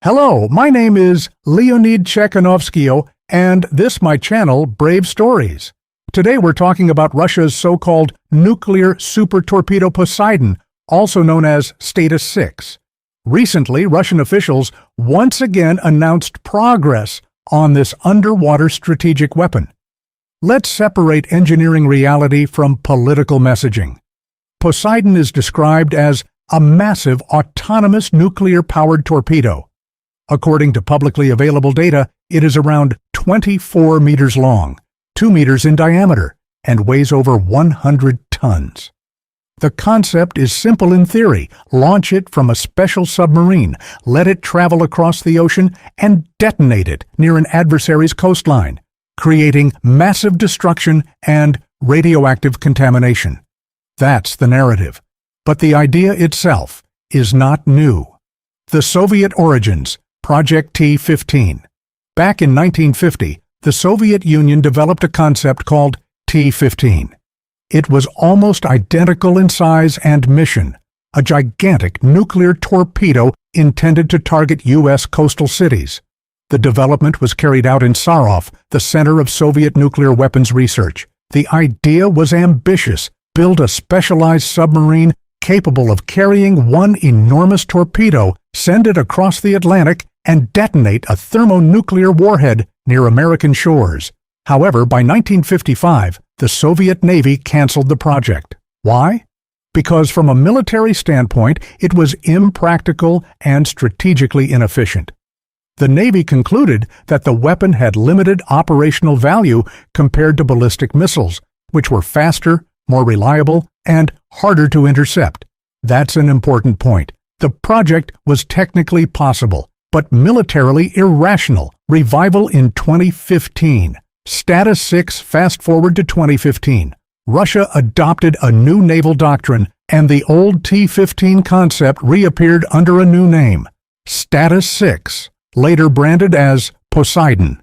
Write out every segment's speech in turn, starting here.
Hello, my name is Leonid Tsekhanovskyi, and this my channel, Brave Stories. Today we're talking about Russia's so-called nuclear super-torpedo Poseidon, also known as Status 6. Recently, Russian officials once again announced progress on this underwater strategic weapon. Let's separate engineering reality from political messaging. Poseidon is described as a massive autonomous nuclear-powered torpedo. According to publicly available data, it is around 24 meters long, 2 meters in diameter, and weighs over 100 tons. The concept is simple in theory. Launch it from a special submarine, let it travel across the ocean, and detonate it near an adversary's coastline, creating massive destruction and radioactive contamination. That's the narrative. But the idea itself is not new. The Soviet origins, Project T-15. Back in 1950, the Soviet Union developed a concept called T-15. It was almost identical in size and mission, a gigantic nuclear torpedo intended to target U.S. coastal cities. The development was carried out in Sarov, the center of Soviet nuclear weapons research. The idea was ambitious: build a specialized submarine capable of carrying one enormous torpedo, send it across the Atlantic, and detonate a thermonuclear warhead near American shores. However, by 1955, the Soviet Navy canceled the project. Why? Because from a military standpoint, it was impractical and strategically inefficient. The Navy concluded that the weapon had limited operational value compared to ballistic missiles, which were faster, more reliable, and harder to intercept. That's an important point. The project was technically possible, but militarily irrational. Revival in 2015. Status 6 fast forward to 2015. Russia adopted a new naval doctrine, and the old T-15 concept reappeared under a new name, Status 6, later branded as Poseidon.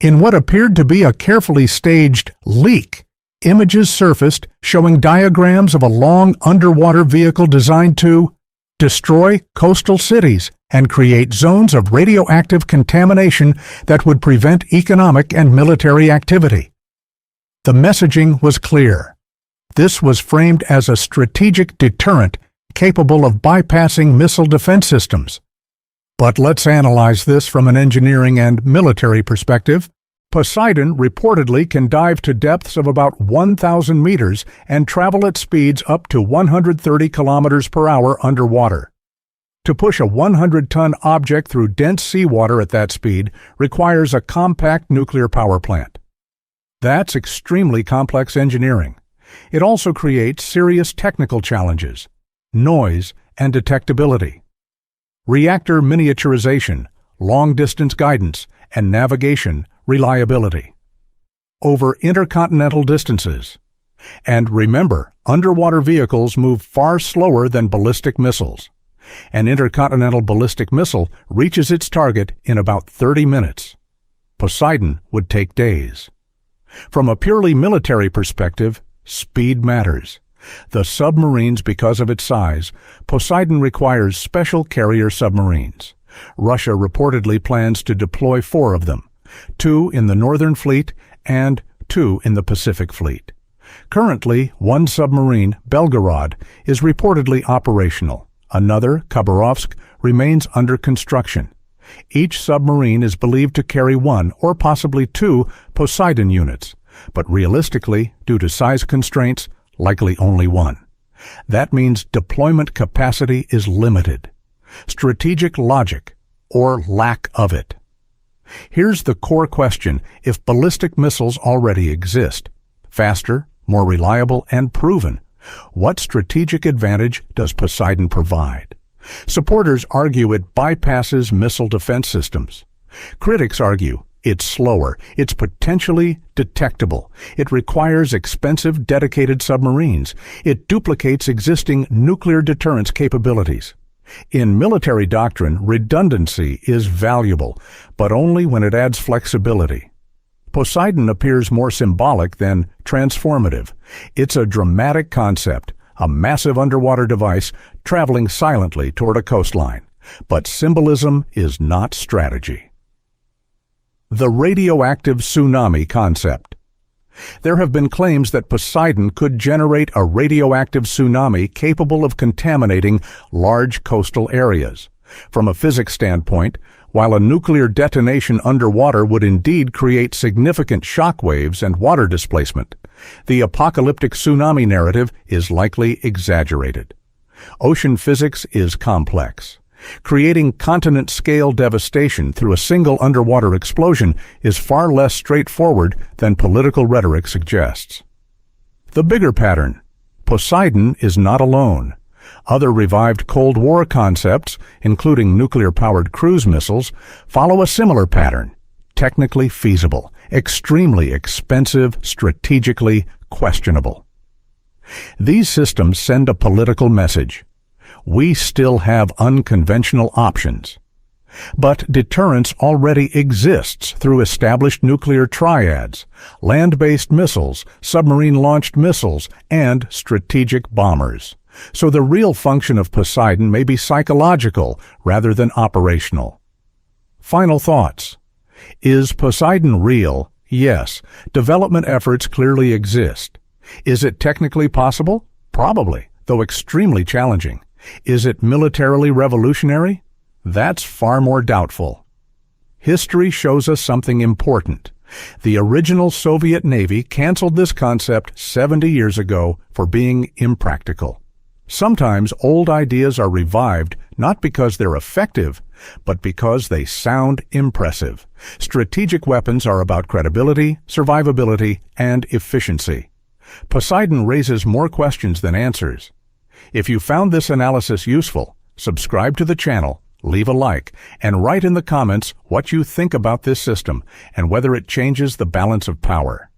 In what appeared to be a carefully staged leak, images surfaced showing diagrams of a long underwater vehicle designed to destroy coastal cities and create zones of radioactive contamination that would prevent economic and military activity. The messaging was clear. This was framed as a strategic deterrent capable of bypassing missile defense systems. But let's analyze this from an engineering and military perspective. Poseidon reportedly can dive to depths of about 1,000 meters and travel at speeds up to 130 kilometers per hour underwater. To push a 100-ton object through dense seawater at that speed requires a compact nuclear power plant. That's extremely complex engineering. It also creates serious technical challenges: noise and detectability, reactor miniaturization, long-distance guidance, and navigation reliability over intercontinental distances. And remember, underwater vehicles move far slower than ballistic missiles. An intercontinental ballistic missile reaches its target in about 30 minutes. Poseidon would take days. From a purely military perspective, speed matters. The submarines, because of its size, Poseidon requires special carrier submarines. Russia reportedly plans to deploy 4 of them, 2 in the Northern Fleet and 2 in the Pacific Fleet. Currently, one submarine, Belgorod, is reportedly operational. Another, Khabarovsk, remains under construction. Each submarine is believed to carry 1 or possibly 2 Poseidon units, but realistically, due to size constraints, likely only 1. That means deployment capacity is limited. Strategic logic, or lack of it. Here's the core question: if ballistic missiles already exist, faster, more reliable, and proven, what strategic advantage does Poseidon provide? Supporters argue it bypasses missile defense systems. Critics argue it's slower, it's potentially detectable, it requires expensive dedicated submarines, it duplicates existing nuclear deterrence capabilities. In military doctrine, redundancy is valuable, but only when it adds flexibility. Poseidon appears more symbolic than transformative. It's a dramatic concept, a massive underwater device traveling silently toward a coastline. But symbolism is not strategy. The radioactive tsunami concept. There have been claims that Poseidon could generate a radioactive tsunami capable of contaminating large coastal areas. From a physics standpoint, while a nuclear detonation underwater would indeed create significant shock waves and water displacement, the apocalyptic tsunami narrative is likely exaggerated. Ocean physics is complex. Creating continent-scale devastation through a single underwater explosion is far less straightforward than political rhetoric suggests. The bigger pattern. Poseidon is not alone. Other revived Cold War concepts, including nuclear-powered cruise missiles, follow a similar pattern. Technically feasible, extremely expensive, strategically questionable. These systems send a political message. We still have unconventional options. But deterrence already exists through established nuclear triads, land-based missiles, submarine-launched missiles, and strategic bombers. So the real function of Poseidon may be psychological rather than operational. Final thoughts. Is Poseidon real? Yes. Development efforts clearly exist. Is it technically possible? Probably, though extremely challenging. Is it militarily revolutionary? That's far more doubtful. History shows us something important. The original Soviet Navy canceled this concept 70 years ago for being impractical. Sometimes old ideas are revived not because they're effective, but because they sound impressive. Strategic weapons are about credibility, survivability, and efficiency. Poseidon raises more questions than answers. If you found this analysis useful, subscribe to the channel, leave a like, and write in the comments what you think about this system and whether it changes the balance of power.